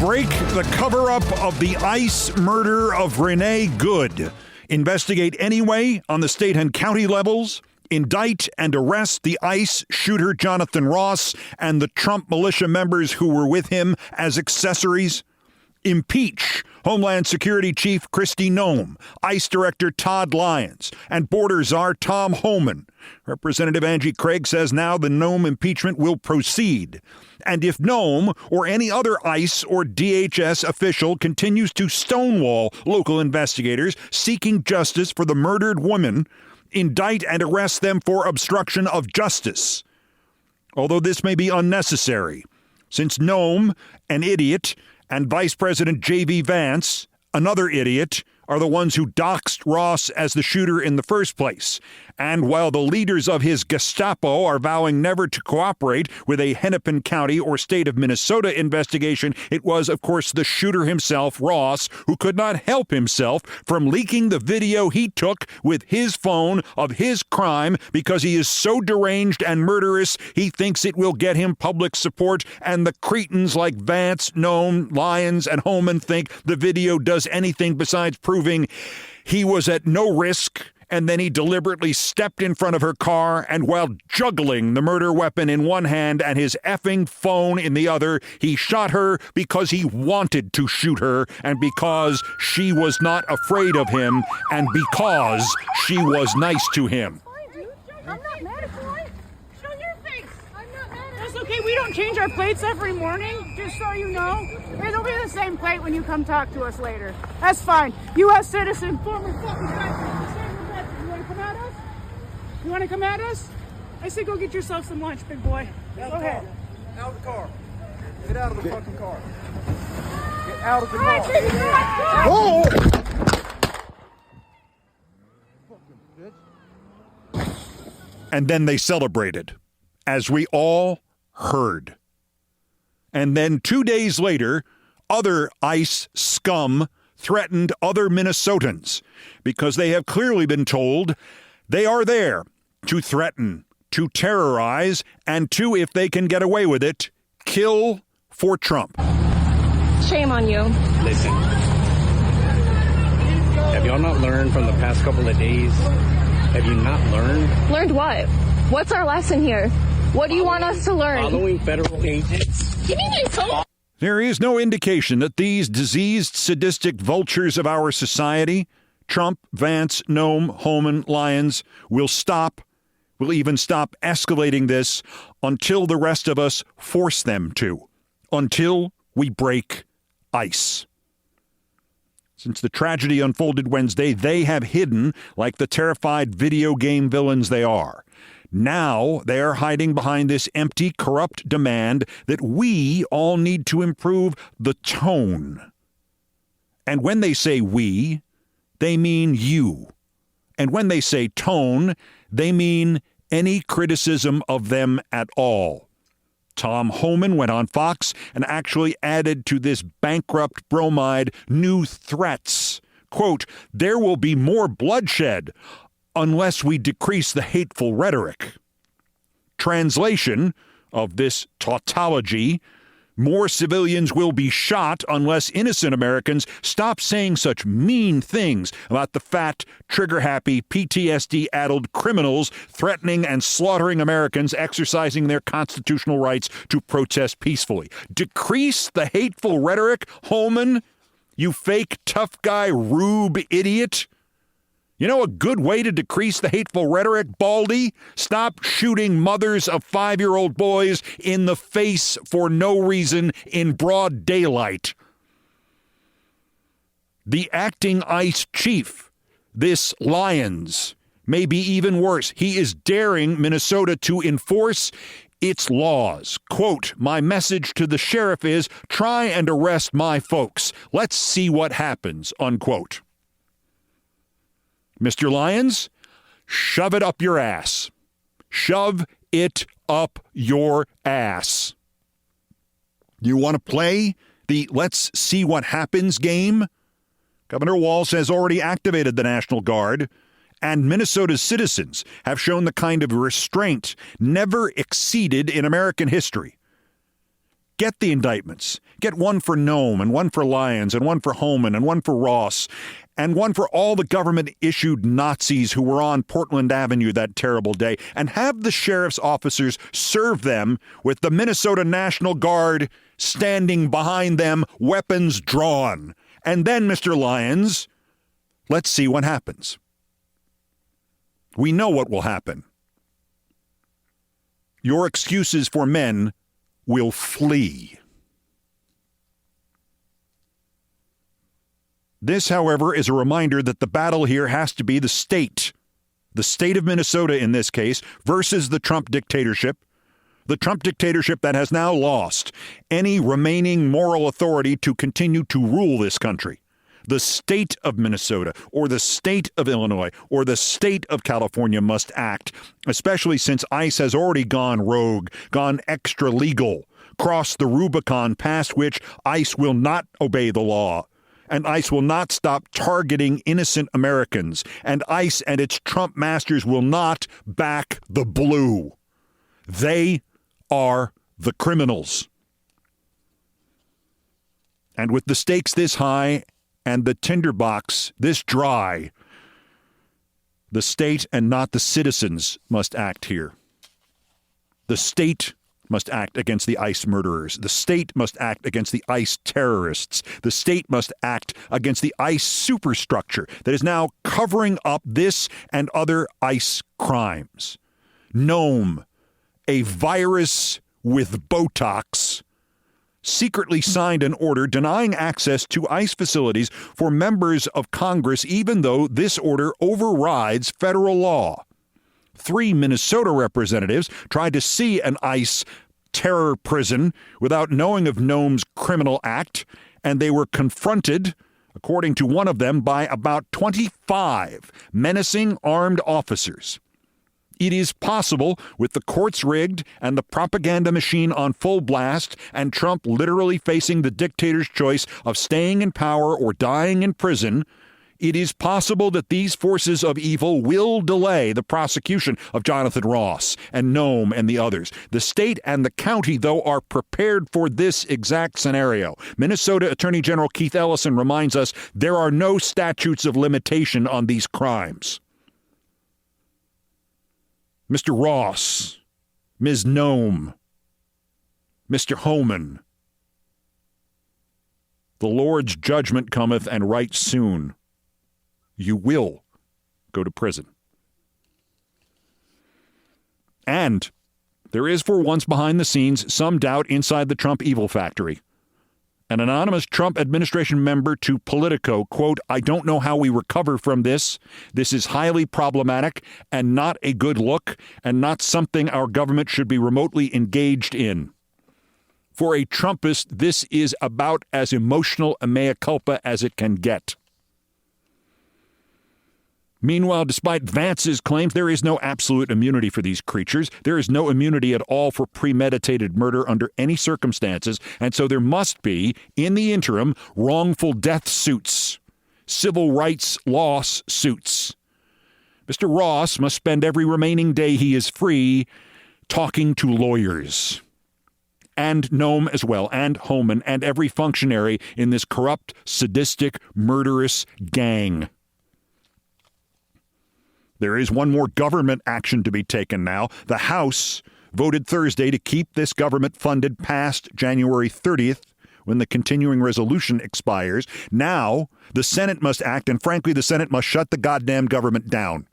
Break the cover-up of the ICE murder of Renee Good. Investigate anyway on the state and county levels. Indict and arrest the ICE shooter Jonathan Ross and the Trump militia members who were with him as accessories. Impeach Homeland Security Chief Kristi Noem, ICE Director Todd Lyons, and Border Czar Tom Homan. Representative Angie Craig says now the Noem impeachment will proceed. And if Noem or any other ICE or DHS official continues to stonewall local investigators seeking justice for the murdered woman, indict and arrest them for obstruction of justice. Although this may be unnecessary, since Noem, an idiot, and Vice President J.D. Vance, another idiot, are the ones who doxed Ross as the shooter in the first place. And while the leaders of his Gestapo are vowing never to cooperate with a Hennepin County or state of Minnesota investigation, it was, of course, the shooter himself, Ross, who could not help himself from leaking the video he took with his phone of his crime because he is so deranged and murderous he thinks it will get him public support, and the cretins like Vance, Noem, Lyons, and Homan think the video does anything besides proving he was at no risk. And then he deliberately stepped in front of her car, and while juggling the murder weapon in one hand and his effing phone in the other, he shot her because he wanted to shoot her, and because she was not afraid of him, and because she was nice to him. I'm not mad at you. Show your face. I'm not mad at you. That's okay. We don't change our plates every morning, just so you know. It'll be the same plate when you come talk to us later. That's fine. U.S. citizen, former fucking guy. You want to come at us? I say go get yourself some lunch, big boy. Go ahead. Out of the car. Get out of the fucking car. Get out of the car. Oh! And then they celebrated, as we all heard. And then 2 days later, other ICE scum threatened other Minnesotans because they have clearly been told they are there to threaten, to terrorize, and to, if they can get away with it, kill for Trump. Shame on you. Listen, have y'all not learned from the past couple of days? Have you not learned? Learned what? What's our lesson here? What do you want us to learn? Following federal agents. Give me my phone. There is no indication that these diseased, sadistic vultures of our society, Trump, Vance, Noem, Homan, Lyons, will even stop escalating this until the rest of us force them to, until we break ICE. Since the tragedy unfolded Wednesday, they have hidden like the terrified video game villains they are. Now they are hiding behind this empty, corrupt demand that we all need to improve the tone. And when they say we, they mean you. And when they say tone, they mean any criticism of them at all. Tom Homan went on Fox and actually added to this bankrupt bromide new threats. Quote, there will be more bloodshed unless we decrease the hateful rhetoric. Translation of this tautology: more civilians will be shot unless innocent Americans stop saying such mean things about the fat, trigger-happy, PTSD-addled criminals threatening and slaughtering Americans exercising their constitutional rights to protest peacefully. Decrease the hateful rhetoric, Holman, you fake tough guy rube idiot. You know a good way to decrease the hateful rhetoric, Baldy? Stop shooting mothers of 5-year-old boys in the face for no reason in broad daylight. The acting ICE chief, this Lyons, may be even worse. He is daring Minnesota to enforce its laws. Quote, my message to the sheriff is, try and arrest my folks. Let's see what happens, unquote. Mr. Lyons, shove it up your ass. Shove it up your ass. You want to play the let's see what happens game? Governor Walz has already activated the National Guard, and Minnesota's citizens have shown the kind of restraint never exceeded in American history. Get the indictments. Get one for Noem and one for Lyons and one for Homan and one for Ross and one for all the government-issued Nazis who were on Portland Avenue that terrible day, and have the sheriff's officers serve them with the Minnesota National Guard standing behind them, weapons drawn. And then, Mr. Lyons, let's see what happens. We know what will happen. Your excuses for men will flee. This, however, is a reminder that the battle here has to be the state of Minnesota in this case, versus the Trump dictatorship that has now lost any remaining moral authority to continue to rule this country. The state of Minnesota or the state of Illinois or the state of California must act, especially since ICE has already gone rogue, gone extra legal, crossed the Rubicon past which ICE will not obey the law. And ICE will not stop targeting innocent Americans. And ICE and its Trump masters will not back the blue. They are the criminals. And with the stakes this high and the tinderbox this dry, the state and not the citizens must act here. The state must act against the ICE murderers. The state must act against the ICE terrorists. The state must act against the ICE superstructure that is now covering up this and other ICE crimes. Noem, a virus with Botox, secretly signed an order denying access to ICE facilities for members of Congress, even though this order overrides federal law. 3 Minnesota representatives tried to see an ICE terror prison without knowing of Noem's criminal act, and they were confronted, according to one of them, by about 25 menacing armed officers. It is possible, with the courts rigged and the propaganda machine on full blast and Trump literally facing the dictator's choice of staying in power or dying in prison, it is possible that these forces of evil will delay the prosecution of Jonathan Ross and Noem and the others. The state and the county, though, are prepared for this exact scenario. Minnesota Attorney General Keith Ellison reminds us there are no statutes of limitation on these crimes. Mr. Ross, Ms. Noem, Mr. Homan, the Lord's judgment cometh, and right soon. You will go to prison. And there is, for once behind the scenes, some doubt inside the Trump evil factory. An anonymous Trump administration member to Politico, quote, "I don't know how we recover from this. This is highly problematic and not a good look and not something our government should be remotely engaged in. For a Trumpist, this is about as emotional a mea culpa as it can get." Meanwhile, despite Vance's claims, there is no absolute immunity for these creatures. There is no immunity at all for premeditated murder under any circumstances. And so there must be, in the interim, wrongful death suits, civil rights loss suits. Mr. Ross must spend every remaining day he is free talking to lawyers. And Noem as well, and Homan, and every functionary in this corrupt, sadistic, murderous gang. There is one more government action to be taken now. The House voted Thursday to keep this government funded past January 30th, when the continuing resolution expires. Now, the Senate must act, and frankly, the Senate must shut the goddamn government down.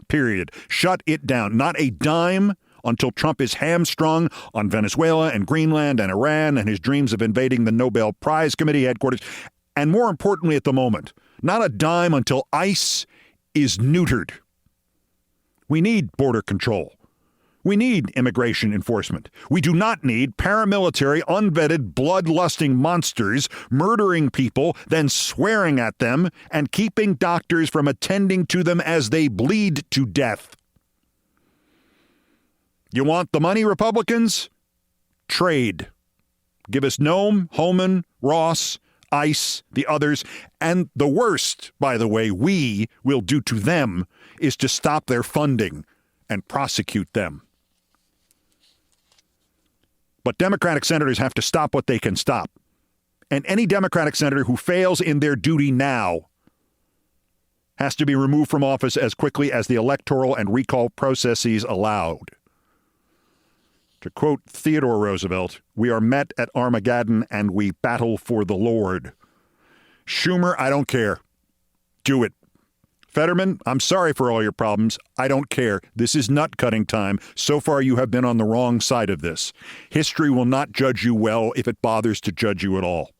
Period. Shut it down. Not a dime until Trump is hamstrung on Venezuela and Greenland and Iran and his dreams of invading the Nobel Prize Committee headquarters. And more importantly at the moment, not a dime until ICE is neutered. We need border control. We need immigration enforcement. We do not need paramilitary, unvetted, bloodlusting monsters murdering people, then swearing at them and keeping doctors from attending to them as they bleed to death. You want the money, Republicans? Trade. Give us Noem, Homan, Ross, ICE, the others, and the worst, by the way, we will do to them is to stop their funding and prosecute them. But Democratic senators have to stop what they can stop. And any Democratic senator who fails in their duty now has to be removed from office as quickly as the electoral and recall processes allowed. To quote Theodore Roosevelt, "We are met at Armageddon and we battle for the Lord." Schumer, I don't care. Do it. Fetterman, I'm sorry for all your problems. I don't care. This is nut-cutting time. So far, you have been on the wrong side of this. History will not judge you well if it bothers to judge you at all.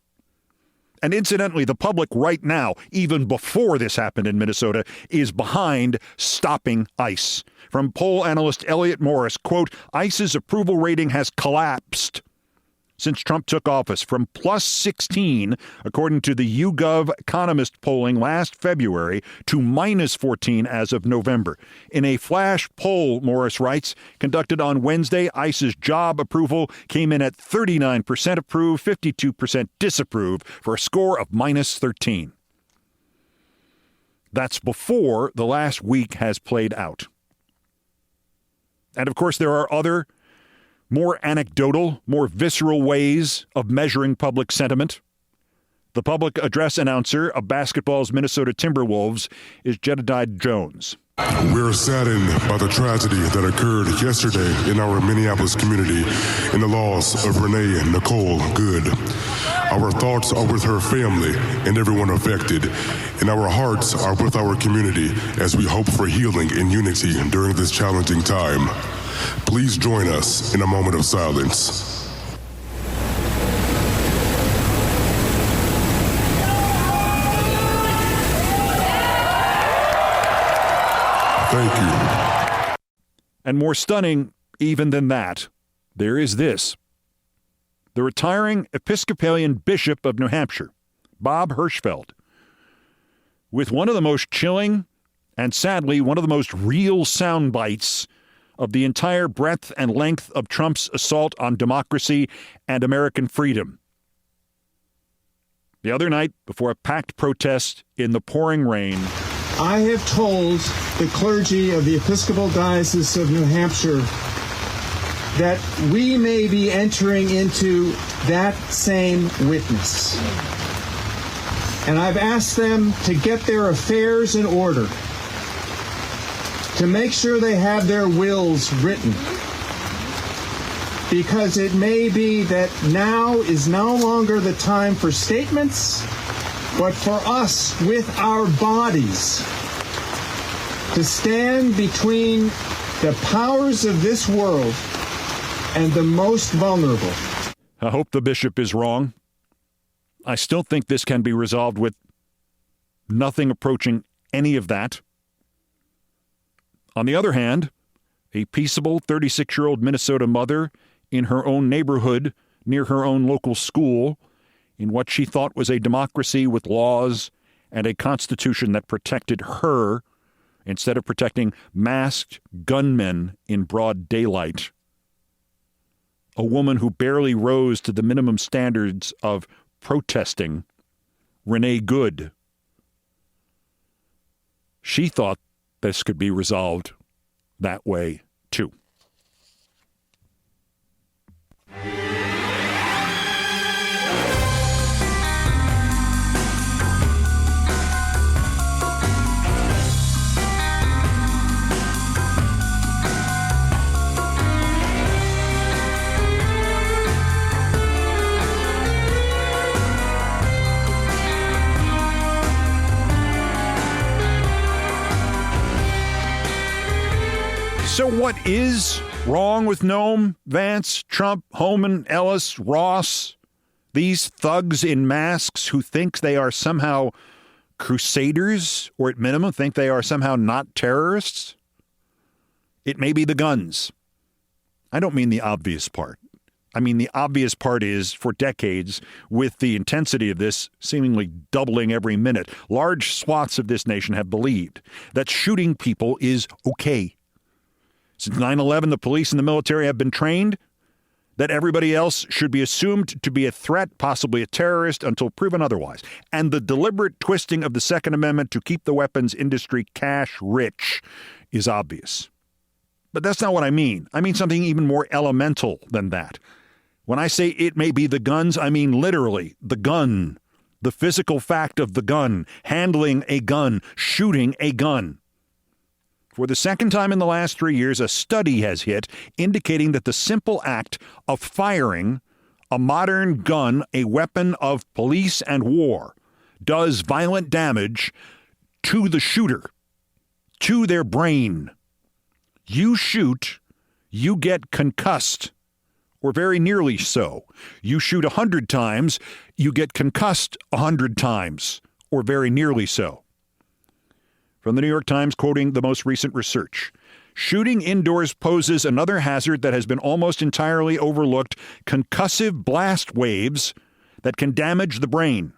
And incidentally, the public right now, even before this happened in Minnesota, is behind stopping ICE. From poll analyst Elliot Morris, quote, "ICE's approval rating has collapsed since Trump took office from plus 16, according to the YouGov Economist polling last February, to minus 14 as of November. In a flash poll, Morris writes, conducted on Wednesday, ICE's job approval came in at 39% approve, 52% disapprove, for a score of minus 13. That's before the last week has played out. And of course, there are other more anecdotal, more visceral ways of measuring public sentiment. The public address announcer of basketball's Minnesota Timberwolves is Jedediah Jones. We're saddened by the tragedy that occurred yesterday in our Minneapolis community in the loss of Renee Nicole Good. Our thoughts are with her family and everyone affected, and our hearts are with our community as we hope for healing and unity during this challenging time. Please join us in a moment of silence. Thank you. And more stunning even than that, there is this. The retiring Episcopalian Bishop of New Hampshire, Bob Hirschfeld, with one of the most chilling and sadly one of the most real sound bites of the entire breadth and length of Trump's assault on democracy and American freedom. The other night, before a packed protest in the pouring rain, I have told the clergy of the Episcopal Diocese of New Hampshire that we may be entering into that same witness. And I've asked them to get their affairs in order, to make sure they have their wills written. Because it may be that now is no longer the time for statements, but for us with our bodies to stand between the powers of this world and the most vulnerable. I hope the bishop is wrong. I still think this can be resolved with nothing approaching any of that. On the other hand, a peaceable 36-year-old Minnesota mother in her own neighborhood, near her own local school, in what she thought was a democracy with laws and a constitution that protected her instead of protecting masked gunmen in broad daylight. A woman who barely rose to the minimum standards of protesting, Renee Good. She thought this could be resolved that way, too. So what is wrong with Noem, Vance, Trump, Homan, Ellis, Ross, these thugs in masks who think they are somehow crusaders, or at minimum think they are somehow not terrorists? It may be the guns. I don't mean the obvious part. I mean, the obvious part is, for decades, with the intensity of this seemingly doubling every minute, large swaths of this nation have believed that shooting people is okay. Since 9/11, the police and the military have been trained that everybody else should be assumed to be a threat, possibly a terrorist, until proven otherwise. And the deliberate twisting of the Second Amendment to keep the weapons industry cash rich is obvious. But that's not what I mean. I mean something even more elemental than that. When I say it may be the guns, I mean literally the gun, the physical fact of the gun, handling a gun, shooting a gun. For the second time in the last 3 years, a study has hit indicating that the simple act of firing a modern gun, a weapon of police and war, does violent damage to the shooter, to their brain. You shoot, you get concussed, or very nearly so. You shoot 100 times, you get concussed 100 times, or very nearly so. From the New York Times, quoting the most recent research. Shooting indoors poses another hazard that has been almost entirely overlooked: concussive blast waves that can damage the brain.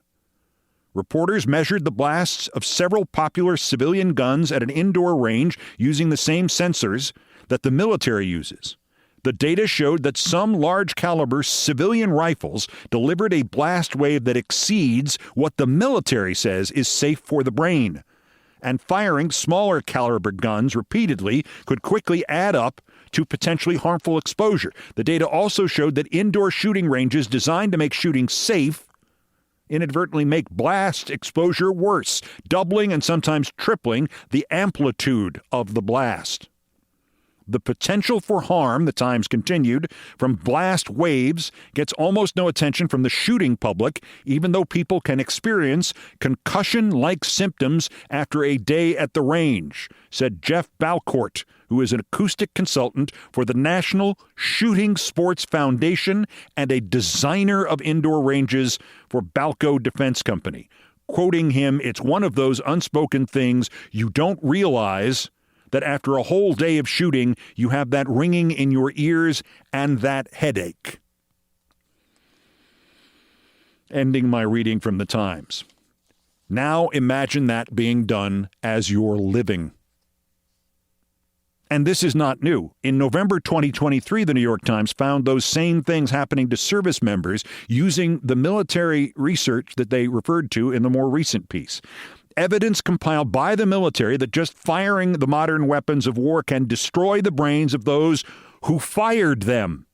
Reporters measured the blasts of several popular civilian guns at an indoor range using the same sensors that the military uses. The data showed that some large-caliber civilian rifles delivered a blast wave that exceeds what the military says is safe for the brain. And firing smaller caliber guns repeatedly could quickly add up to potentially harmful exposure. The data also showed that indoor shooting ranges designed to make shooting safe inadvertently make blast exposure worse, doubling and sometimes tripling the amplitude of the blast. The potential for harm, the Times continued, from blast waves gets almost no attention from the shooting public, even though people can experience concussion-like symptoms after a day at the range, said Jeff Balcourt, who is an acoustic consultant for the National Shooting Sports Foundation and a designer of indoor ranges for Balco Defense Company. Quoting him, "It's one of those unspoken things you don't realize that after a whole day of shooting, you have that ringing in your ears and that headache." Ending my reading from the Times. Now imagine that being done as you're living. And this is not new. In November 2023, the New York Times found those same things happening to service members using the military research that they referred to in the more recent piece. Evidence compiled by the military that just firing the modern weapons of war can destroy the brains of those who fired them.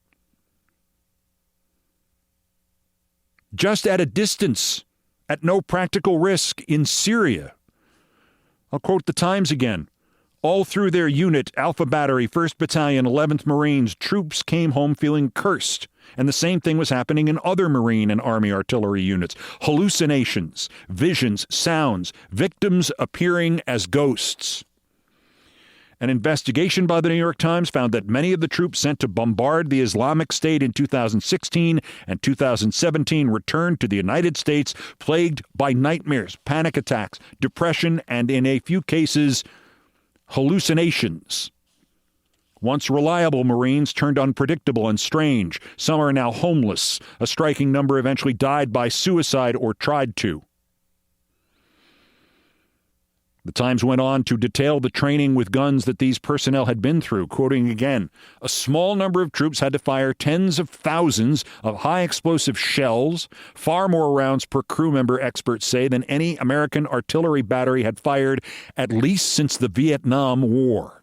Just at a distance, at no practical risk in Syria. I'll quote the Times again. All through their unit, Alpha Battery, 1st Battalion, 11th Marines, troops came home feeling cursed. And the same thing was happening in other Marine and Army artillery units. Hallucinations, visions, sounds, victims appearing as ghosts. An investigation by the New York Times found that many of the troops sent to bombard the Islamic State in 2016 and 2017 returned to the United States plagued by nightmares, panic attacks, depression, and in a few cases, hallucinations. Once reliable Marines turned unpredictable and strange. Some are now homeless. A striking number eventually died by suicide or tried to. The Times went on to detail the training with guns that these personnel had been through, quoting again, "A small number of troops had to fire tens of thousands of high-explosive shells, far more rounds per crew member, experts say, than any American artillery battery had fired at least since the Vietnam War.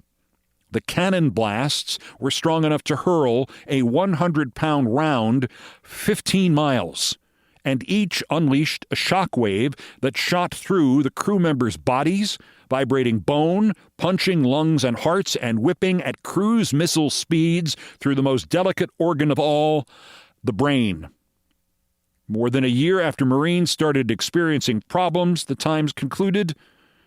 The cannon blasts were strong enough to hurl a 100-pound round 15 miles, and each unleashed a shock wave that shot through the crew members' bodies, vibrating bone, punching lungs and hearts, and whipping at cruise missile speeds through the most delicate organ of all, the brain." More than a year after Marines started experiencing problems, the Times concluded,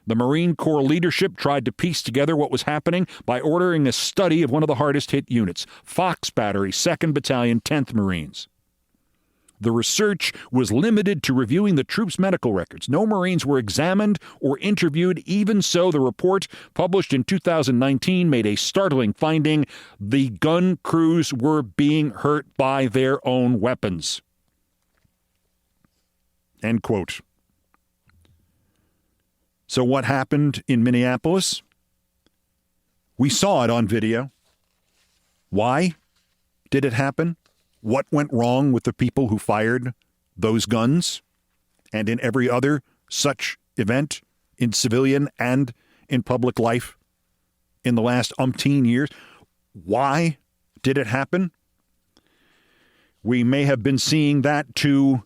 the Marine Corps leadership tried to piece together what was happening by ordering a study of one of the hardest-hit units, Fox Battery, 2nd Battalion, 10th Marines. The research was limited to reviewing the troops' medical records. No Marines were examined or interviewed. Even so, the report, published in 2019, made a startling finding. The gun crews were being hurt by their own weapons. End quote. So what happened in Minneapolis? We saw it on video. Why did it happen? What went wrong with the people who fired those guns? And in every other such event in civilian and in public life in the last umpteen years? Why did it happen? we may have been seeing that too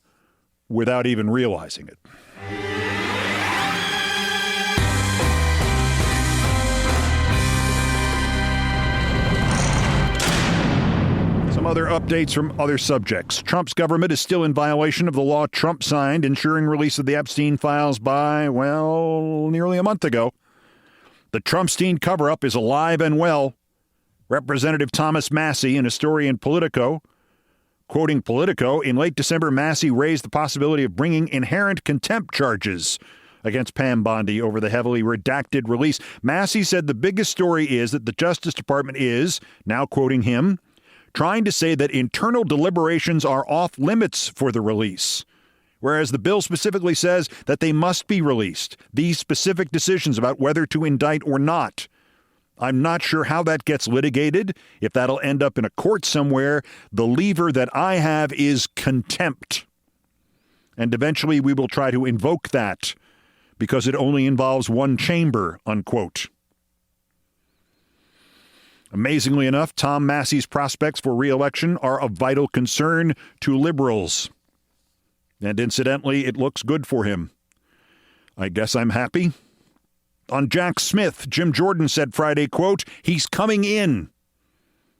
without even realizing it. Some other updates from other subjects. Trump's government is still in violation of the law Trump signed, ensuring release of the Epstein files by, well, nearly a month ago. The Trumpstein cover-up is alive and well. Representative Thomas Massie, an historian in Politico, quoting Politico, in late December, Massie raised the possibility of bringing inherent contempt charges against Pam Bondi over the heavily redacted release. Massie said the biggest story is that the Justice Department is, now quoting him, trying to say that internal deliberations are off limits for the release, whereas the bill specifically says that they must be released, these specific decisions about whether to indict or not. I'm not sure how that gets litigated, if that'll end up in a court somewhere. The lever that I have is contempt. And eventually we will try to invoke that because it only involves one chamber, unquote. Amazingly enough, Tom Massie's prospects for re-election are of vital concern to liberals. And incidentally, it looks good for him. I guess I'm happy. On Jack Smith, Jim Jordan said Friday, quote, he's coming in.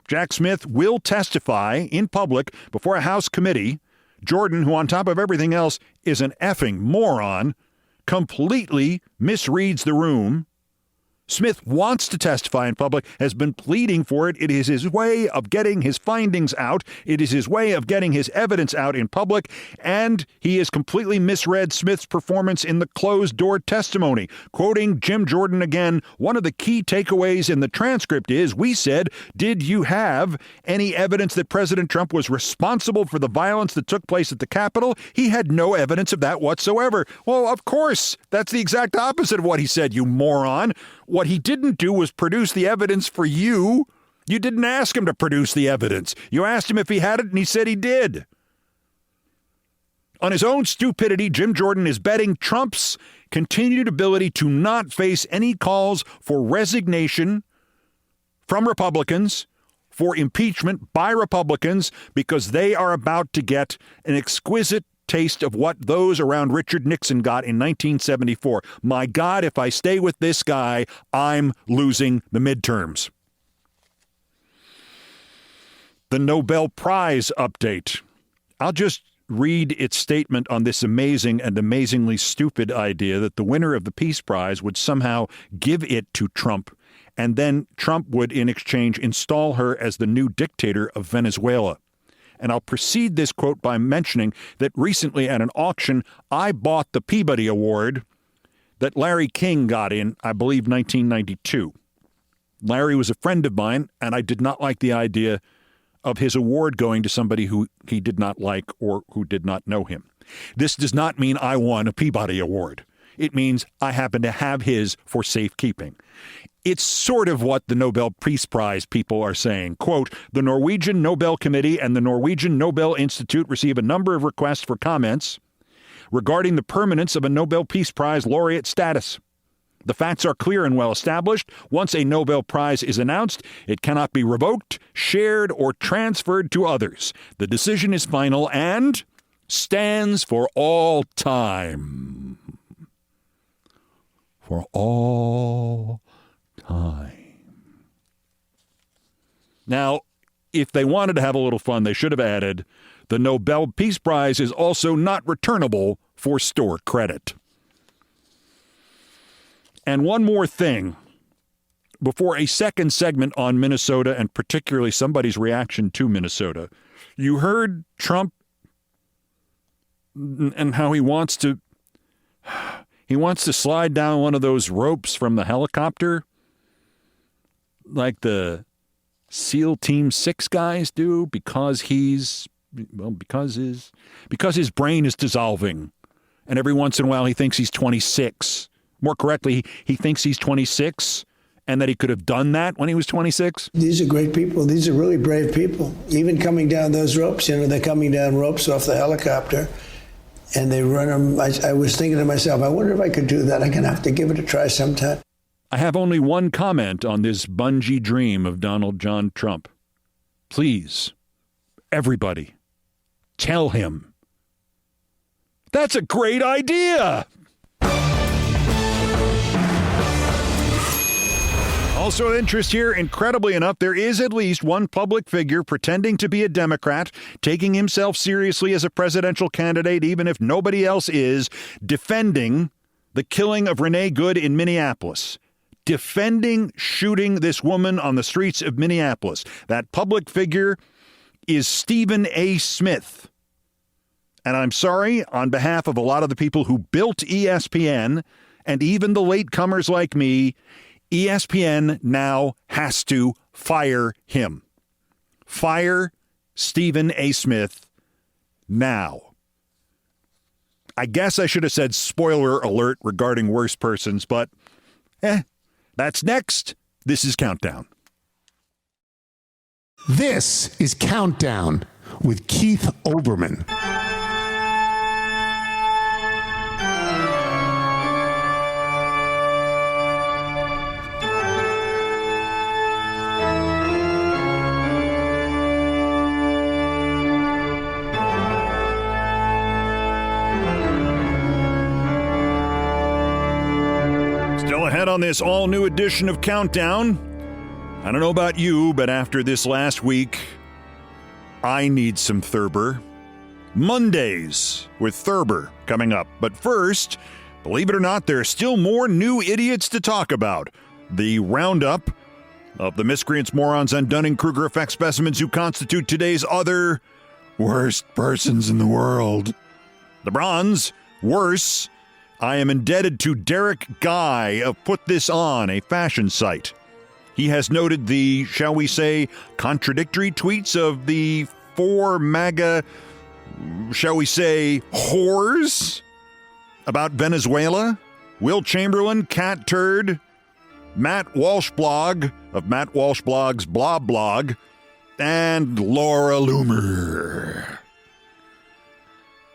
Jack Smith will testify in public before a House committee. Jordan, who on top of everything else is an effing moron, completely misreads the room. Smith wants to testify in public, has been pleading for it. It is his way of getting his findings out. It is his way of getting his evidence out in public. And he has completely misread Smith's performance in the closed-door testimony. Quoting Jim Jordan again, one of the key takeaways in the transcript is, we said, did you have any evidence that President Trump was responsible for the violence that took place at the Capitol? He had no evidence of that whatsoever. Well, of course, that's the exact opposite of what he said, you moron. What he didn't do was produce the evidence for you. You didn't ask him to produce the evidence. You asked him if he had it, and he said he did. On his own stupidity, Jim Jordan is betting Trump's continued ability to not face any calls for resignation from Republicans, for impeachment by Republicans, because they are about to get an exquisite taste of what those around Richard Nixon got in 1974. My God, if I stay with this guy, I'm losing the midterms. The Nobel Prize update. I'll just read its statement on this amazing and amazingly stupid idea that the winner of the Peace Prize would somehow give it to Trump, and then Trump would, in exchange, install her as the new dictator of Venezuela. And I'll precede this quote by mentioning that recently at an auction, I bought the Peabody Award that Larry King got in, I believe, 1992. Larry was a friend of mine, and I did not like the idea of his award going to somebody who he did not like or who did not know him. This does not mean I won a Peabody Award. It means I happen to have his for safekeeping. It's sort of what the Nobel Peace Prize people are saying. Quote, the Norwegian Nobel Committee and the Norwegian Nobel Institute receive a number of requests for comments regarding the permanence of a Nobel Peace Prize laureate status. The facts are clear and well established. Once a Nobel Prize is announced, it cannot be revoked, shared, or transferred to others. The decision is final and stands for all time. For all time. Now, if they wanted to have a little fun, they should have added, the Nobel Peace Prize is also not returnable for store credit. And one more thing, before a second segment on Minnesota and particularly somebody's reaction to Minnesota, you heard Trump and how he wants to slide down one of those ropes from the helicopter like the SEAL Team 6 guys do because his brain is dissolving. And every once in a while he thinks he's 26. More correctly, he thinks he's 26 and that he could have done that when he was 26. These are great people. These are really brave people. Even coming down those ropes, they're coming down ropes off the helicopter and they run them. I was thinking to myself, I wonder if I could do that. I'm going to have to give it a try sometime. I have only one comment on this bungee dream of Donald John Trump. Please, everybody, tell him. That's a great idea. Also of interest here, incredibly enough, there is at least one public figure pretending to be a Democrat, taking himself seriously as a presidential candidate, even if nobody else is, defending the killing of Renee Good in Minneapolis. Defending shooting this woman on the streets of Minneapolis. That public figure is Stephen A. Smith. And I'm sorry, on behalf of a lot of the people who built ESPN, and even the latecomers like me, ESPN now has to fire him. Fire Stephen A. Smith now. I guess I should have said spoiler alert regarding worse persons, but that's next. This is Countdown. This is Countdown with Keith Olbermann. Ahead on this all-new edition of Countdown. I don't know about you, but after this last week, I need some Thurber. Mondays with Thurber coming up. But first, believe it or not, there are still more new idiots to talk about. The roundup of the miscreants, morons, and Dunning-Kruger effect specimens who constitute today's other worst persons in the world. The bronze, worse. I am indebted to Derek Guy of Put This On, a fashion site. He has noted the, shall we say, contradictory tweets of the 4 MAGA, shall we say, whores about Venezuela. Will Chamberlain, Cat Turd, Matt Walshblog of Matt Walshblog's Blob Blog, and Laura Loomer.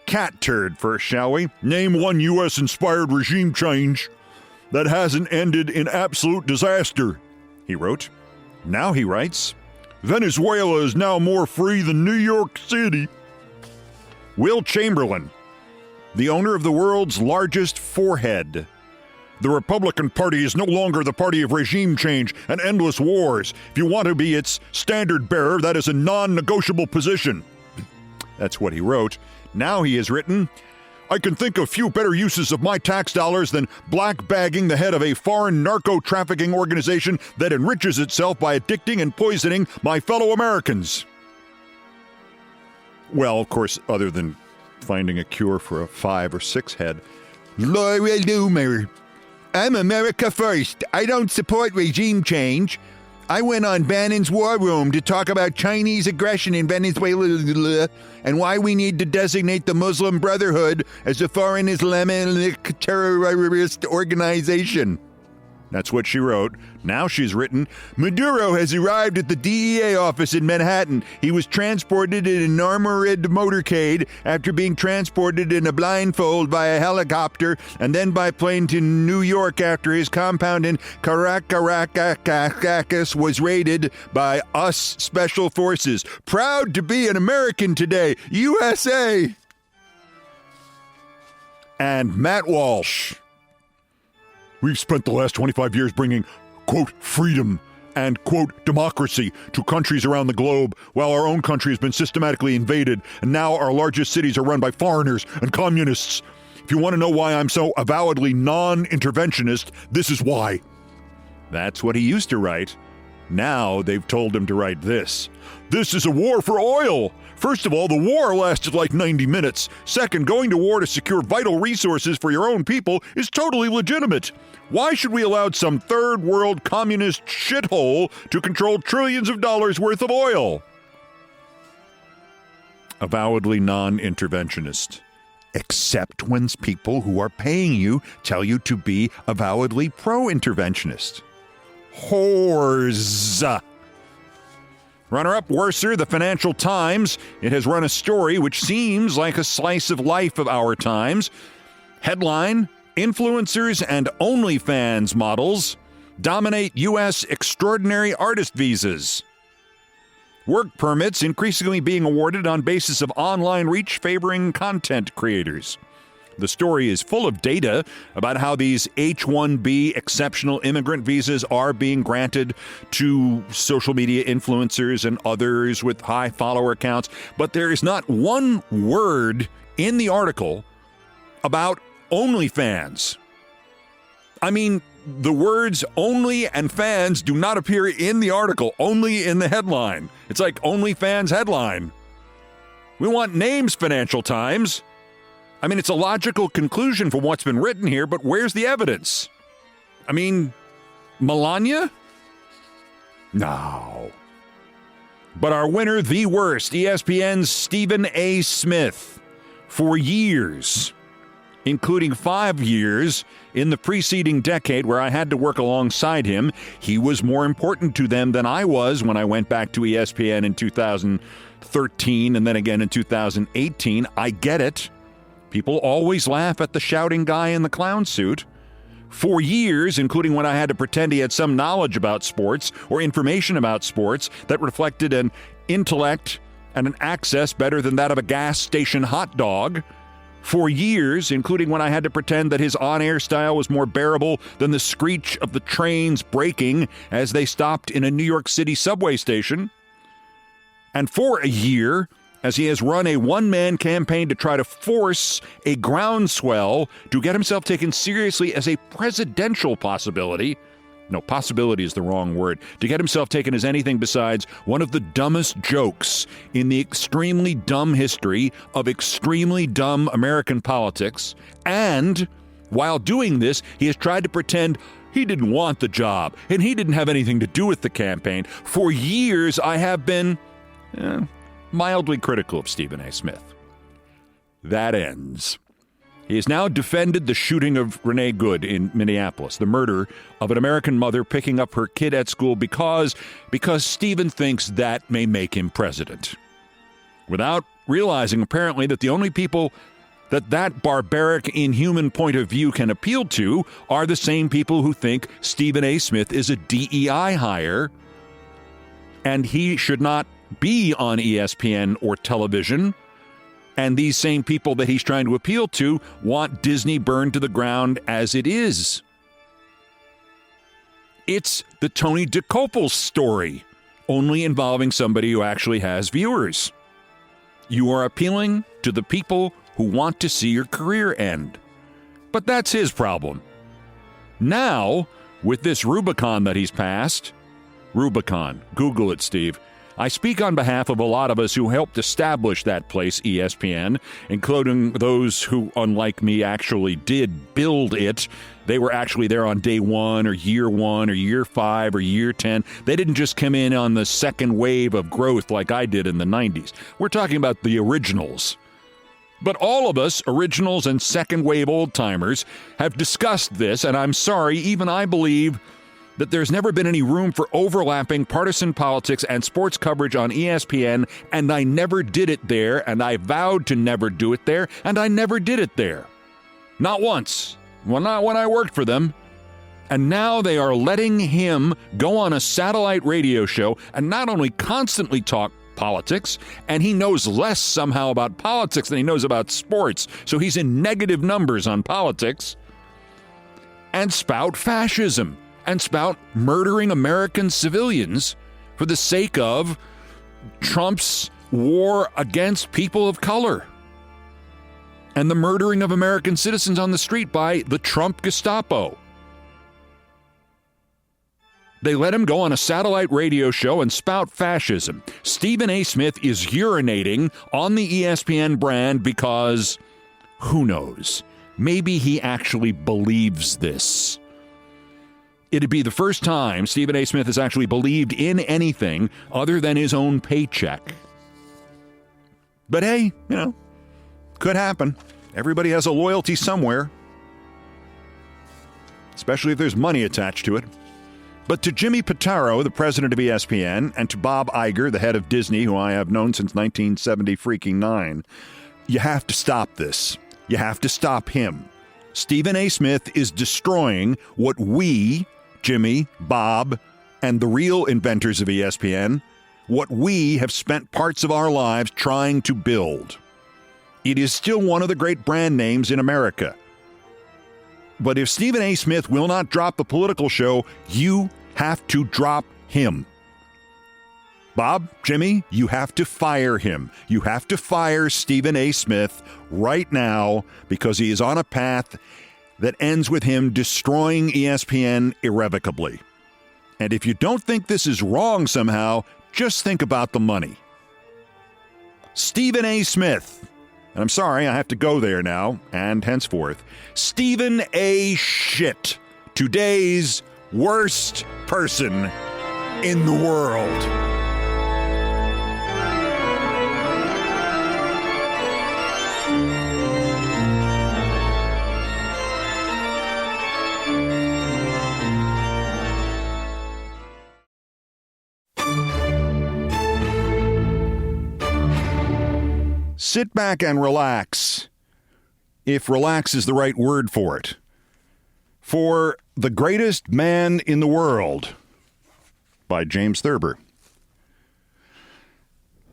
Cat Turd first, shall we? Name one U.S.-inspired regime change that hasn't ended in absolute disaster, he wrote. Now he writes, Venezuela is now more free than New York City. Will Chamberlain, the owner of the world's largest forehead. The Republican Party is no longer the party of regime change and endless wars. If you want to be its standard bearer, that is a non-negotiable position. That's what he wrote. Now he has written, I can think of few better uses of my tax dollars than black-bagging the head of a foreign narco-trafficking organization that enriches itself by addicting and poisoning my fellow Americans. Well, of course, other than finding a cure for a 5 or 6 head. Laura Loomer. I'm America first. I don't support regime change. I went on Bannon's War Room to talk about Chinese aggression in Venezuela and why we need to designate the Muslim Brotherhood as a foreign Islamic terrorist organization. That's what she wrote. Now she's written, Maduro has arrived at the DEA office in Manhattan. He was transported in an armored motorcade after being transported in a blindfold by a helicopter and then by plane to New York after his compound in Caracas was raided by us special forces. Proud to be an American today, USA. And Matt Walsh. We've spent the last 25 years bringing, quote, freedom and, quote, democracy to countries around the globe, while our own country has been systematically invaded, and now our largest cities are run by foreigners and communists. If you want to know why I'm so avowedly non-interventionist, this is why. That's what he used to write. Now they've told him to write this. This is a war for oil. First of all, the war lasted like 90 minutes. Second, going to war to secure vital resources for your own people is totally legitimate. Why should we allow some third world communist shithole to control trillions of dollars worth of oil? Avowedly non-interventionist. Except when people who are paying you tell you to be avowedly pro-interventionist. Whores. Runner-up, worser, the Financial Times. It has run a story which seems like a slice of life of our times. Headline, influencers and OnlyFans models dominate U.S. extraordinary artist visas. Work permits increasingly being awarded on basis of online reach favoring content creators. The story is full of data about how these H-1B exceptional immigrant visas are being granted to social media influencers and others with high follower counts. But there is not one word in the article about OnlyFans. I mean, the words only and fans do not appear in the article, only in the headline. It's like OnlyFans headline. We want names, Financial Times. I mean, it's a logical conclusion from what's been written here, but where's the evidence? I mean, Melania? No. But our winner, the worst, ESPN's Stephen A. Smith, for years, including 5 years in the preceding decade where I had to work alongside him, he was more important to them than I was when I went back to ESPN in 2013 and then again in 2018. I get it. People always laugh at the shouting guy in the clown suit. For years, including when I had to pretend he had some knowledge about sports or information about sports that reflected an intellect and an access better than that of a gas station hot dog. For years, including when I had to pretend that his on-air style was more bearable than the screech of the trains braking as they stopped in a New York City subway station. And for a year, as he has run a one-man campaign to try to force a groundswell to get himself taken seriously as a presidential possibility. No, possibility is the wrong word. To get himself taken as anything besides one of the dumbest jokes in the extremely dumb history of extremely dumb American politics. And while doing this, he has tried to pretend he didn't want the job and he didn't have anything to do with the campaign. For years, I have been mildly critical of Stephen A. Smith. That ends. He has now defended the shooting of Renee Good in Minneapolis, the murder of an American mother picking up her kid at school because Stephen thinks that may make him president. Without realizing, apparently, that the only people that barbaric, inhuman point of view can appeal to are the same people who think Stephen A. Smith is a DEI hire and he should not be on ESPN or television. And these same people that he's trying to appeal to want Disney burned to the ground as it is. It's the Tony DeCopel story, only involving somebody who actually has viewers. You are appealing to the people who want to see your career end. But that's his problem. Now, with this Rubicon that he's passed, Rubicon, Google it, Steve. I speak on behalf of a lot of us who helped establish that place, ESPN, including those who, unlike me, actually did build it. They were actually there on day 1 or year 5 or year 10. They didn't just come in on the second wave of growth like I did in the 90s. We're talking about the originals. But all of us, originals and second wave old-timers, have discussed this, and I'm sorry, even I believe that there's never been any room for overlapping partisan politics and sports coverage on ESPN, and I never did it there, and I vowed to never do it there, and I never did it there. Not once. Well, not when I worked for them. And now they are letting him go on a satellite radio show and not only constantly talk politics, and he knows less somehow about politics than he knows about sports, so he's in negative numbers on politics, and spout fascism. And spout murdering American civilians for the sake of Trump's war against people of color and the murdering of American citizens on the street by the Trump Gestapo. They let him go on a satellite radio show and spout fascism. Stephen A. Smith is urinating on the ESPN brand because, who knows, maybe he actually believes this. It'd be the first time Stephen A. Smith has actually believed in anything other than his own paycheck. But hey, could happen. Everybody has a loyalty somewhere, especially if there's money attached to it. But to Jimmy Pitaro, the president of ESPN, and to Bob Iger, the head of Disney, who I have known since 1979, you have to stop this. You have to stop him. Stephen A. Smith is destroying what we, Jimmy, Bob, and the real inventors of ESPN what we have spent parts of our lives trying to build. It is still one of the great brand names in America. But if Stephen A. Smith will not drop the political show, you have to drop him. Bob, Jimmy, you have to fire him. You have to fire Stephen A. Smith right now because he is on a path that ends with him destroying ESPN irrevocably. And if you don't think this is wrong somehow, just think about the money. Stephen A. Smith, and I'm sorry, I have to go there now and henceforth, Stephen A. Shit, today's worst person in the world. Sit back and relax, if relax is the right word for it, for The Greatest Man in the World by James Thurber.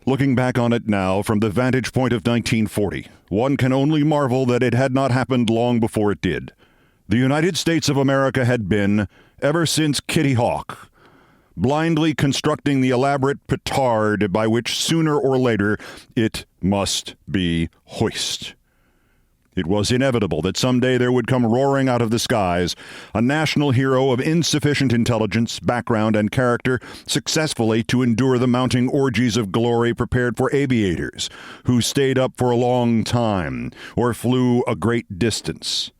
Looking back on it now from the vantage point of 1940, one can only marvel that it had not happened long before it did. The United States of America had been, ever since Kitty Hawk, blindly constructing the elaborate petard by which sooner or later it must be hoist. It was inevitable that someday there would come roaring out of the skies a national hero of insufficient intelligence, background, and character successfully to endure the mounting orgies of glory prepared for aviators who stayed up for a long time or flew a great distance.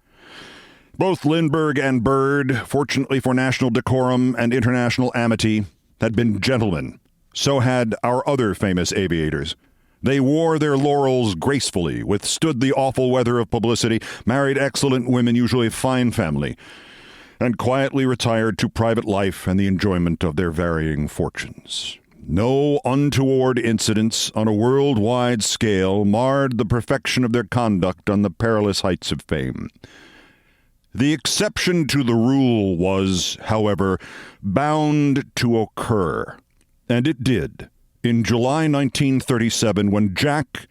Both Lindbergh and Byrd, fortunately for national decorum and international amity, had been gentlemen. So had our other famous aviators. They wore their laurels gracefully, withstood the awful weather of publicity, married excellent women, usually of fine family, and quietly retired to private life and the enjoyment of their varying fortunes. No untoward incidents on a worldwide scale marred the perfection of their conduct on the perilous heights of fame. The exception to the rule was, however, bound to occur, and it did, in July 1937 when Jack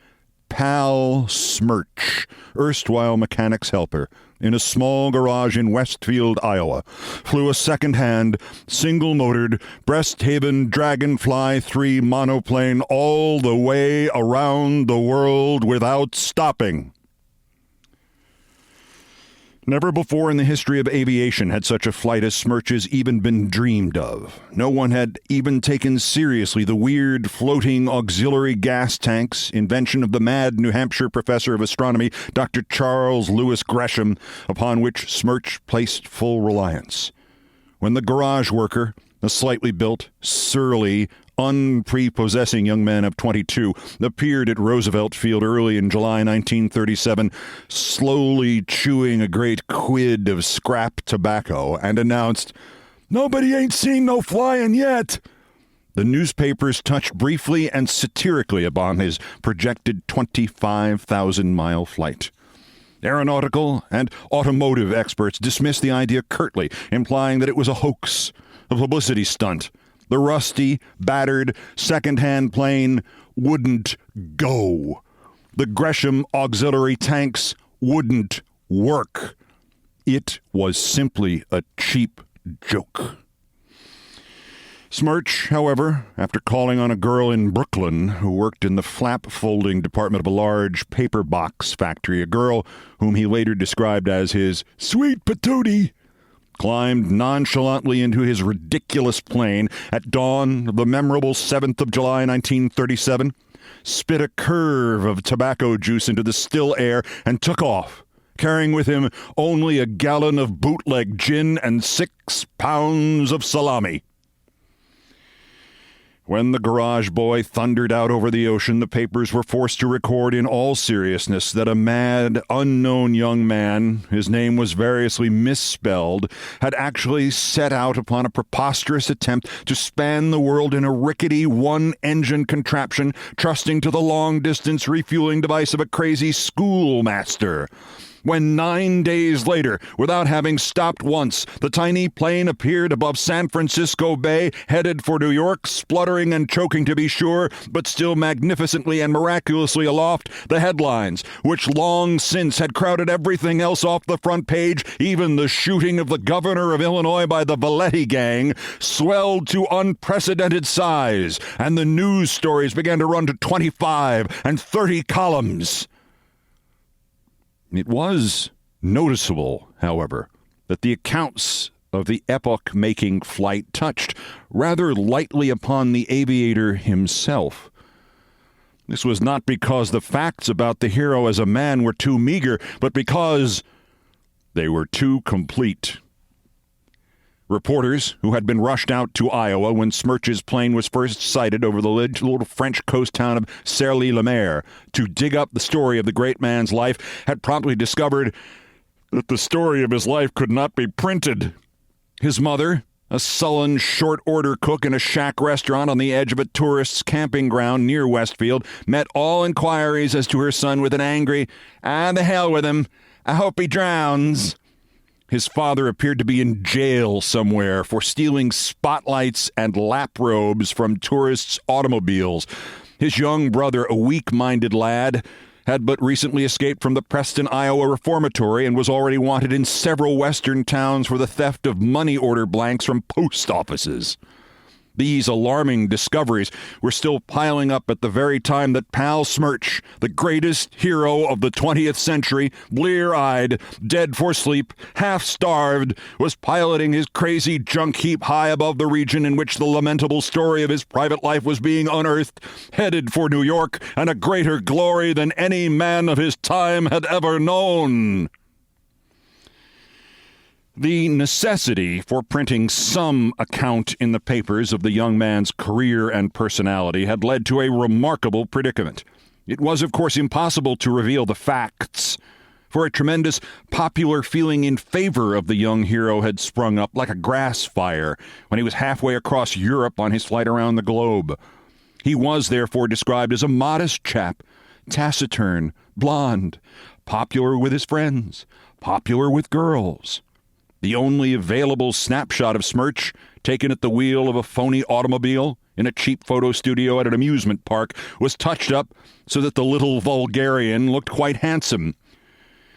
Pal Smirch, erstwhile mechanic's helper, in a small garage in Westfield, Iowa, flew a second-hand, single-motored, Breasthaven Dragonfly 3 monoplane all the way around the world without stopping. Never before in the history of aviation had such a flight as Smirch's even been dreamed of. No one had even taken seriously the weird floating auxiliary gas tanks, invention of the mad New Hampshire professor of astronomy, Dr. Charles Lewis Gresham, upon which Smirch placed full reliance. When the garage worker, a slightly built, surly, unprepossessing young man of 22, appeared at Roosevelt Field early in July 1937, slowly chewing a great quid of scrap tobacco, and announced, "Nobody ain't seen no flying yet." The newspapers touched briefly and satirically upon his projected 25,000-mile flight. Aeronautical and automotive experts dismissed the idea curtly, implying that it was a hoax, a publicity stunt. The rusty, battered, second-hand plane wouldn't go. The Gresham auxiliary tanks wouldn't work. It was simply a cheap joke. Smirch, however, after calling on a girl in Brooklyn who worked in the flap-folding department of a large paper box factory, a girl whom he later described as his sweet patootie, climbed nonchalantly into his ridiculous plane at dawn of the memorable 7th of July, 1937, spit a curve of tobacco juice into the still air, and took off, carrying with him only a gallon of bootleg gin and 6 pounds of salami. When the garage boy thundered out over the ocean, the papers were forced to record in all seriousness that a mad, unknown young man, his name was variously misspelled, had actually set out upon a preposterous attempt to span the world in a rickety one-engine contraption, trusting to the long-distance refueling device of a crazy schoolmaster. when 9 days later, without having stopped once, the tiny plane appeared above San Francisco Bay, headed for New York, spluttering and choking to be sure, but still magnificently and miraculously aloft, the headlines, which long since had crowded everything else off the front page, even the shooting of the governor of Illinois by the Valetti gang, swelled to unprecedented size, and the news stories began to run to 25 and 30 columns. It was noticeable, however, that the accounts of the epoch-making flight touched rather lightly upon the aviator himself. This was not because the facts about the hero as a man were too meager, but because they were too complete. Reporters who had been rushed out to Iowa when Smirch's plane was first sighted over the little French coast town of Cergy-le-Maire to dig up the story of the great man's life had promptly discovered that the story of his life could not be printed. His mother, a sullen short-order cook in a shack restaurant on the edge of a tourist's camping ground near Westfield, met all inquiries as to her son with an angry, "The hell with him. I hope he drowns." His father appeared to be in jail somewhere for stealing spotlights and lap robes from tourists' automobiles. His young brother, a weak-minded lad, had but recently escaped from the Preston, Iowa reformatory and was already wanted in several western towns for the theft of money order blanks from post offices. These alarming discoveries were still piling up at the very time that Pal Smirch, the greatest hero of the 20th century, blear-eyed, dead for sleep, half-starved, was piloting his crazy junk heap high above the region in which the lamentable story of his private life was being unearthed, headed for New York and a greater glory than any man of his time had ever known. The necessity for printing some account in the papers of the young man's career and personality had led to a remarkable predicament. It was, of course, impossible to reveal the facts, for a tremendous popular feeling in favor of the young hero had sprung up like a grass fire when he was halfway across Europe on his flight around the globe. He was, therefore, described as a modest chap, taciturn, blonde, popular with his friends, popular with girls. The only available snapshot of Smirch, taken at the wheel of a phony automobile in a cheap photo studio at an amusement park, was touched up so that the little vulgarian looked quite handsome.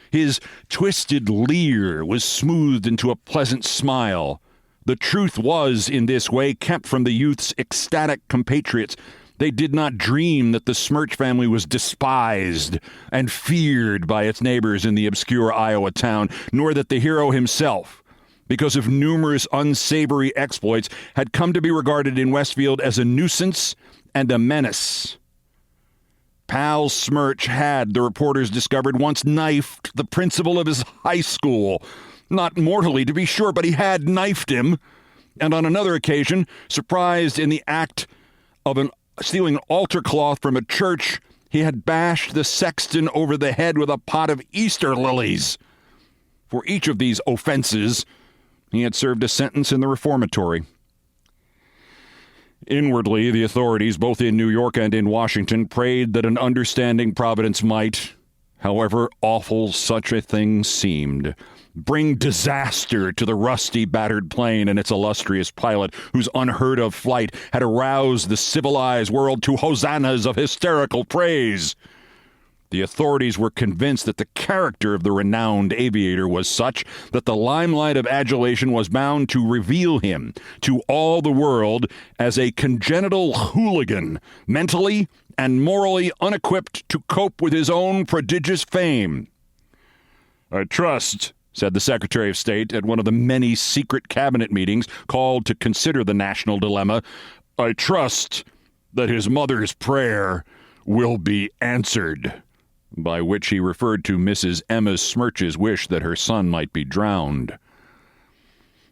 His twisted leer was smoothed into a pleasant smile. The truth was, in this way, kept from the youth's ecstatic compatriots. They did not dream that the Smirch family was despised and feared by its neighbors in the obscure Iowa town, nor that the hero himself, because of numerous unsavory exploits, had come to be regarded in Westfield as a nuisance and a menace. Pal Smirch had, the reporters discovered, once knifed the principal of his high school. Not mortally, to be sure, but he had knifed him. And on another occasion, surprised in the act of stealing an altar cloth from a church, he had bashed the sexton over the head with a pot of Easter lilies. For each of these offenses, he had served a sentence in the reformatory. Inwardly, the authorities, both in New York and in Washington, prayed that an understanding Providence might, however awful such a thing seemed, bring disaster to the rusty, battered plane and its illustrious pilot, whose unheard-of flight had aroused the civilized world to hosannas of hysterical praise. The authorities were convinced that the character of the renowned aviator was such that the limelight of adulation was bound to reveal him to all the world as a congenital hooligan, mentally and morally unequipped to cope with his own prodigious fame. "I trust," said the Secretary of State at one of the many secret cabinet meetings called to consider the national dilemma, "I trust that his mother's prayer will be answered," by which he referred to Mrs. Emma Smirch's wish that her son might be drowned.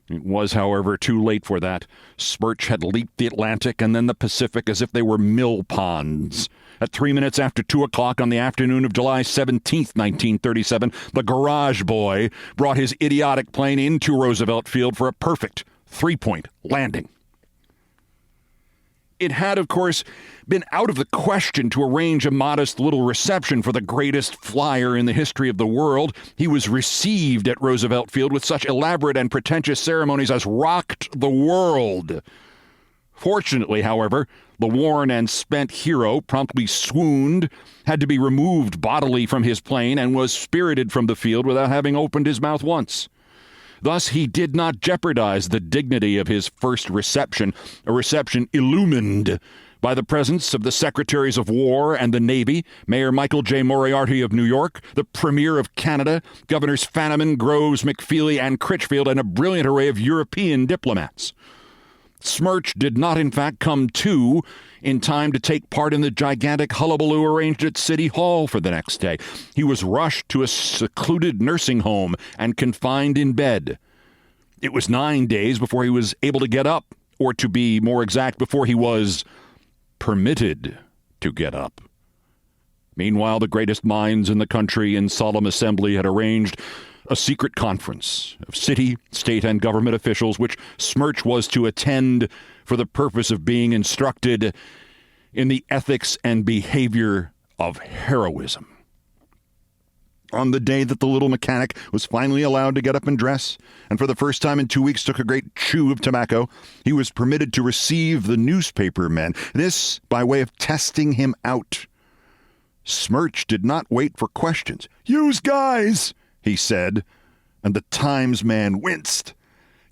It was, however, too late for that. Smirch had leaped the Atlantic and then the Pacific as if they were mill ponds. At 3 minutes after 2 o'clock on the afternoon of July 17th, 1937, the garage boy brought his idiotic plane into Roosevelt Field for a perfect three-point landing. It had, of course, been out of the question to arrange a modest little reception for the greatest flyer in the history of the world. He was received at Roosevelt Field with such elaborate and pretentious ceremonies as rocked the world. Fortunately, however, the worn and spent hero promptly swooned, had to be removed bodily from his plane, and was spirited from the field without having opened his mouth once. Thus, he did not jeopardize the dignity of his first reception, a reception illumined by the presence of the Secretaries of War and the Navy, Mayor Michael J. Moriarty of New York, the Premier of Canada, Governors Fenneman, Groves, McFeely, and Critchfield, and a brilliant array of European diplomats. Smirch did not, in fact, come to in time to take part in the gigantic hullabaloo arranged at City Hall for the next day. He was rushed to a secluded nursing home and confined in bed. It was 9 days before he was able to get up, or to be more exact, before he was permitted to get up. Meanwhile, the greatest minds in the country in solemn assembly had arranged a secret conference of city, state, and government officials, which Smirch was to attend for the purpose of being instructed in the ethics and behavior of heroism. On the day that the little mechanic was finally allowed to get up and dress, and for the first time in 2 weeks took a great chew of tobacco, he was permitted to receive the newspaper men, this by way of testing him out. Smirch did not wait for questions. "Yous guys," he said, and the Times man winced.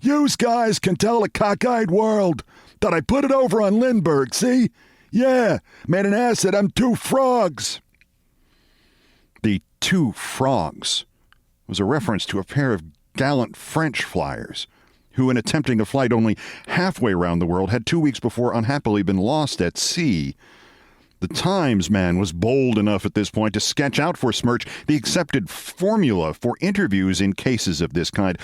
"Yous guys can tell the cockeyed world that I put it over on Lindbergh, see? Yeah, made an ass of them two frogs." The two frogs was a reference to a pair of gallant French flyers who, in attempting a flight only halfway around the world, had 2 weeks before unhappily been lost at sea. The Times man was bold enough at this point to sketch out for Smirch the accepted formula for interviews in cases of this kind.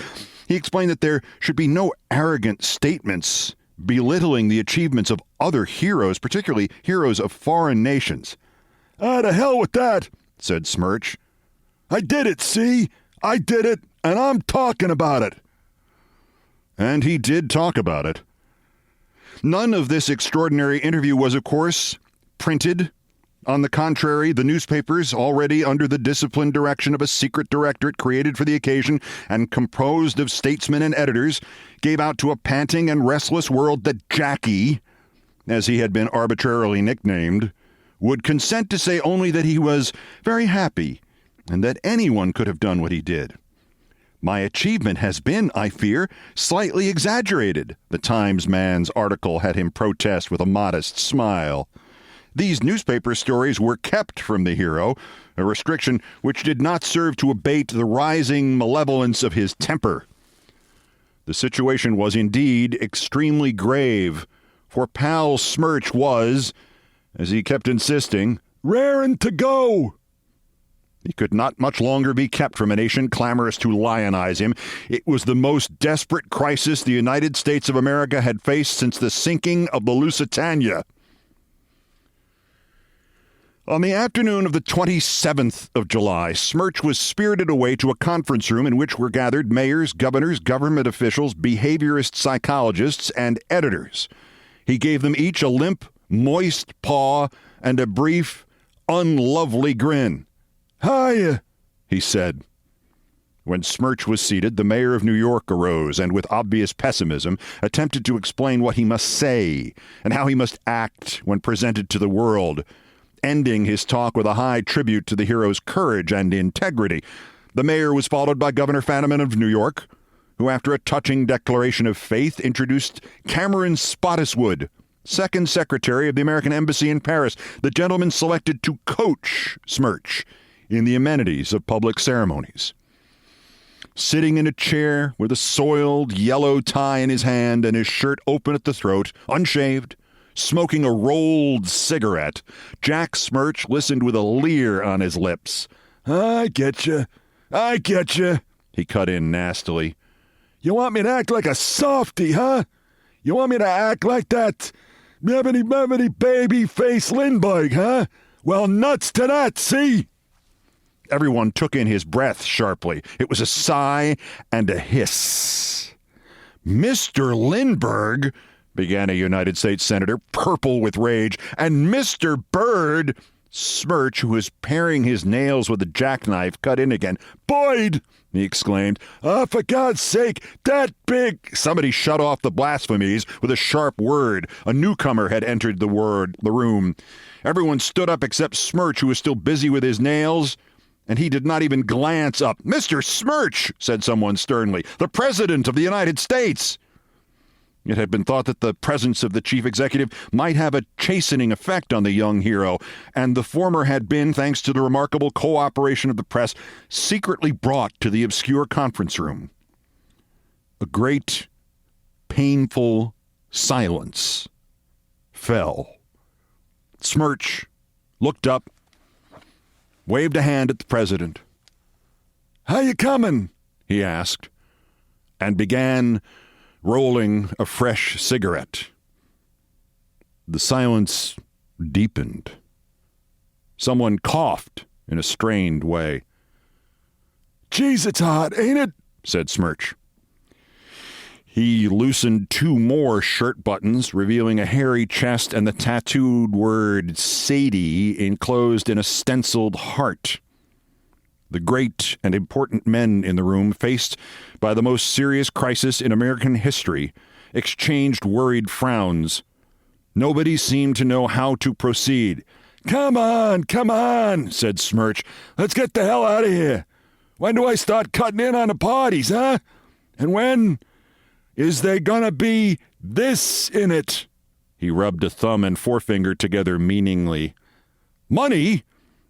He explained that there should be no arrogant statements belittling the achievements of other heroes, particularly heroes of foreign nations. "To hell with that," said Smirch. "I did it, see? I did it, and I'm talking about it." And he did talk about it. None of this extraordinary interview was, of course, printed. On the contrary, the newspapers, already under the disciplined direction of a secret directorate created for the occasion and composed of statesmen and editors, gave out to a panting and restless world that Jackie, as he had been arbitrarily nicknamed, would consent to say only that he was very happy and that anyone could have done what he did. "My achievement has been, I fear, slightly exaggerated," the Times man's article had him protest with a modest smile. These newspaper stories were kept from the hero, a restriction which did not serve to abate the rising malevolence of his temper. The situation was indeed extremely grave, for pal Smirch was, as he kept insisting, rarin' to go. He could not much longer be kept from a nation clamorous to lionize him. It was the most desperate crisis the United States of America had faced since the sinking of the Lusitania. On the afternoon of the 27th of July, Smirch was spirited away to a conference room in which were gathered mayors, governors, government officials, behaviorist psychologists, and editors. He gave them each a limp, moist paw and a brief, unlovely grin. "Hiya," he said. When Smirch was seated, the mayor of New York arose and, with obvious pessimism, attempted to explain what he must say and how he must act when presented to the world, ending his talk with a high tribute to the hero's courage and integrity. The mayor was followed by Governor Fenneman of New York, who, after a touching declaration of faith, introduced Cameron Spottiswoode, second secretary of the American Embassy in Paris, the gentleman selected to coach Smirch in the amenities of public ceremonies. Sitting in a chair with a soiled yellow tie in his hand and his shirt open at the throat, unshaved, smoking a rolled cigarette, Jack Smirch listened with a leer on his lips. I get you, he cut in nastily. "You want me to act like a softy, huh? You want me to act like that mebbity baby face Lindbergh, huh? Well, nuts to that, see?" Everyone took in his breath sharply. It was a sigh and a hiss. "Mr. Lindbergh," began a United States senator, purple with rage. And Mr. Byrd, Smirch, who was paring his nails with a jackknife, cut in again. Boyd, he exclaimed. Oh, for God's sake, that big... Somebody shut off the blasphemies with a sharp word. A newcomer had entered the room. Everyone stood up except Smirch, who was still busy with his nails, and he did not even glance up. Mr. Smirch, said someone sternly, the President of the United States. It had been thought that the presence of the chief executive might have a chastening effect on the young hero, and the former had been, thanks to the remarkable cooperation of the press, secretly brought to the obscure conference room. A great, painful silence fell. Smirch looked up, waved a hand at the president. How you coming? He asked, and began rolling a fresh cigarette. The silence deepened. Someone coughed in a strained way. Geez, it's hot, ain't it? Said Smirch. He loosened two more shirt buttons, revealing a hairy chest and the tattooed word Sadie enclosed in a stenciled heart. The great and important men in the room, faced by the most serious crisis in American history, exchanged worried frowns. Nobody seemed to know how to proceed. Come on, said Smirch. Let's get the hell out of here. When do I start cutting in on the parties, huh? And when is there gonna be this in it? He rubbed a thumb and forefinger together meaningly. Money?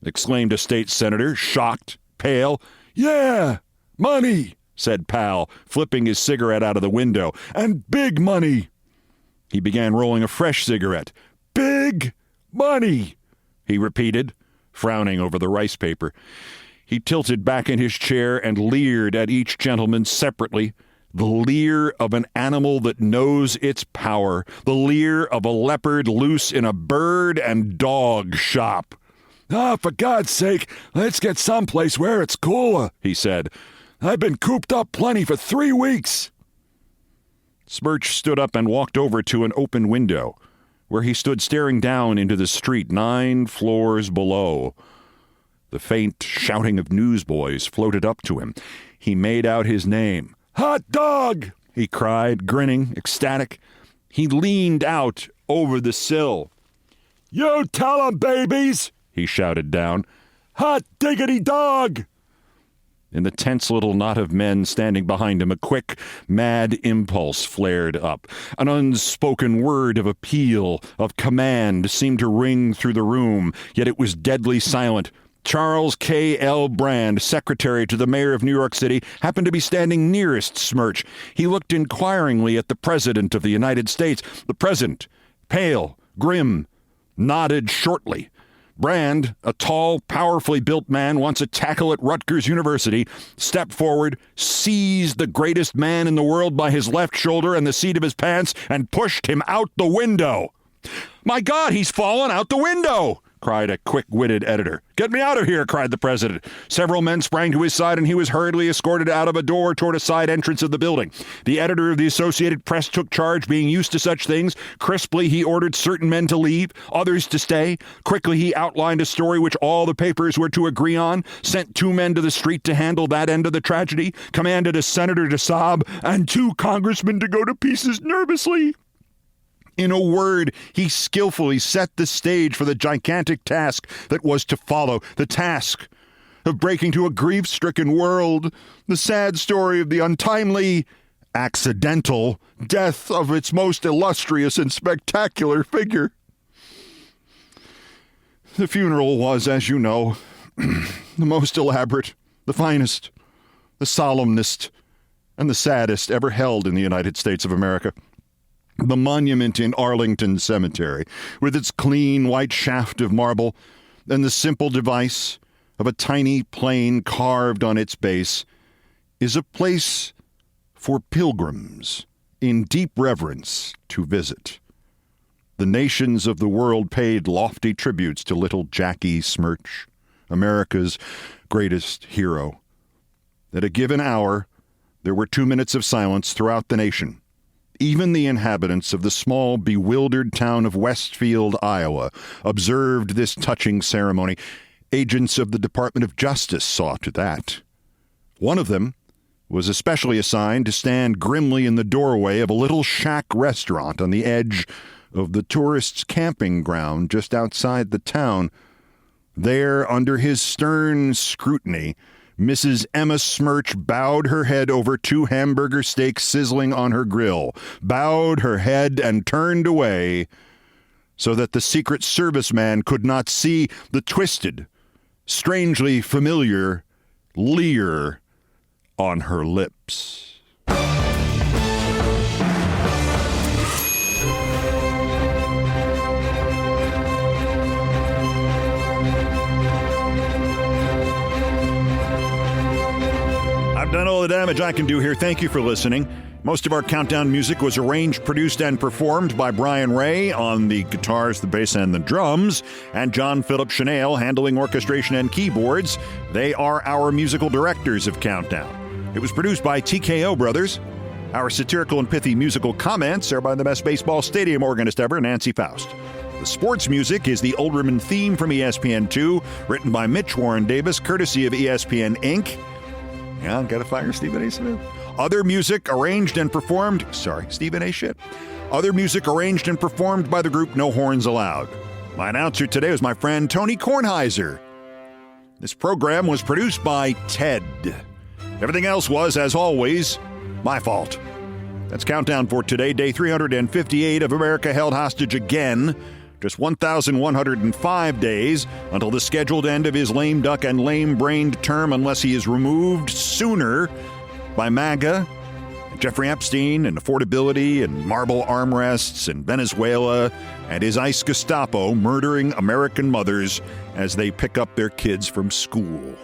Exclaimed a state senator, shocked, pale. Yeah, money, said Pal, flipping his cigarette out of the window. And big money. He began rolling a fresh cigarette. Big money, he repeated, frowning over the rice paper. He tilted back in his chair and leered at each gentleman separately. The leer of an animal that knows its power. The leer of a leopard loose in a bird and dog shop. Ah, for God's sake, let's get someplace where it's cooler, he said. I've been cooped up plenty for 3 weeks. Smirch stood up and walked over to an open window, where he stood staring down into the street 9 floors below. The faint shouting of newsboys floated up to him. He made out his name. Hot dog, he cried, grinning, ecstatic. He leaned out over the sill. You tell 'em, babies, he shouted down. Hot diggity dog! In the tense little knot of men standing behind him, a quick, mad impulse flared up. An unspoken word of appeal, of command, seemed to ring through the room, yet it was deadly silent. Charles K. L. Brand, secretary to the mayor of New York City, happened to be standing nearest Smirch. He looked inquiringly at the President of the United States. The President, pale, grim, nodded shortly. Brand, a tall, powerfully built man, once a tackle at Rutgers University, stepped forward, seized the greatest man in the world by his left shoulder and the seat of his pants, and pushed him out the window. My God, he's fallen out the window! Cried a quick-witted editor. Get me out of here, cried the president. Several men sprang to his side, and he was hurriedly escorted out of a door toward a side entrance of the building. The editor of the Associated Press took charge, being used to such things. Crisply, he ordered certain men to leave, others to stay. Quickly, he outlined a story which all the papers were to agree on, sent 2 men to the street to handle that end of the tragedy, commanded a senator to sob, and 2 congressmen to go to pieces nervously. In a word, he skillfully set the stage for the gigantic task that was to follow, the task of breaking to a grief-stricken world the sad story of the untimely, accidental death of its most illustrious and spectacular figure. The funeral was, as you know, the most elaborate, the finest, the solemnest, and the saddest ever held in the United States of America. The monument in Arlington Cemetery, with its clean white shaft of marble and the simple device of a tiny plane carved on its base, is a place for pilgrims in deep reverence to visit. The nations of the world paid lofty tributes to little Jackie Smirch, America's greatest hero. At a given hour, there were 2 minutes of silence throughout the nation. Even the inhabitants of the small, bewildered town of Westfield, Iowa, observed this touching ceremony. Agents of the Department of Justice saw to that. One of them was especially assigned to stand grimly in the doorway of a little shack restaurant on the edge of the tourists' camping ground just outside the town. There, under his stern scrutiny, Mrs. Emma Smirch bowed her head over 2 hamburger steaks sizzling on her grill, bowed her head and turned away so that the Secret Service man could not see the twisted, strangely familiar leer on her lips. I've done all the damage I can do here. Thank you for listening. Most of our countdown music was arranged, produced, and performed by Brian Ray on the guitars, the bass, and the drums, and John Philip Chanel handling orchestration and keyboards. They are our musical directors of Countdown. It was produced by TKO Brothers. Our satirical and pithy musical comments are by the best baseball stadium organist ever, Nancy Faust. The sports music is the Olbermann theme from ESPN2, written by Mitch Warren Davis, courtesy of ESPN Inc. Yeah, gotta fire Stephen A. Smith. Other music arranged and performed... Stephen A. Shit. Other music arranged and performed by the group No Horns Allowed. My announcer today was my friend Tony Kornheiser. This program was produced by Ted. Everything else was, as always, my fault. That's Countdown for today, day 358 of America held hostage again. Just 1,105 days until the scheduled end of his lame duck and lame-brained term unless he is removed sooner by MAGA, Jeffrey Epstein, and affordability, and marble armrests, and Venezuela, and his ICE Gestapo murdering American mothers as they pick up their kids from school.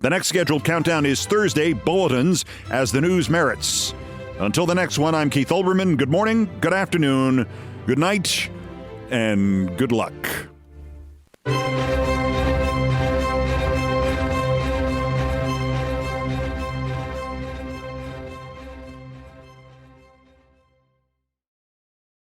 The next scheduled countdown is Thursday, bulletins as the news merits. Until the next one, I'm Keith Olbermann. Good morning, good afternoon, good night, and good luck.